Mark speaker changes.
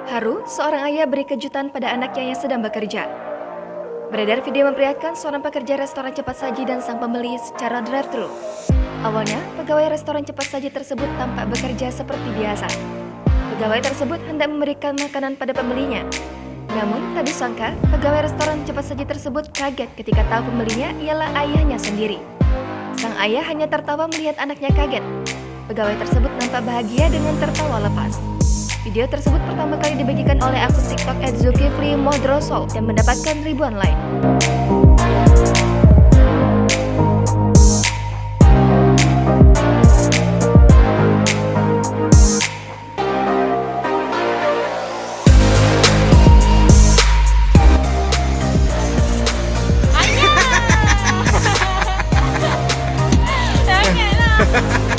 Speaker 1: Haru, seorang ayah beri kejutan pada anaknya yang sedang bekerja. Beredar video memperlihatkan seorang pekerja restoran cepat saji dan sang pembeli secara drive-thru. Awalnya, pegawai restoran cepat saji tersebut tampak bekerja seperti biasa. Pegawai tersebut hendak memberikan makanan pada pembelinya. Namun, tak disangka, pegawai restoran cepat saji tersebut kaget ketika tahu pembelinya ialah ayahnya sendiri. Sang ayah hanya tertawa melihat anaknya kaget. Pegawai tersebut nampak bahagia dengan tertawa lepas. Video tersebut pertama kali dibagikan oleh akun TikTok @zulkiflimodrosol dan mendapatkan ribuan like.
Speaker 2: Janganlah.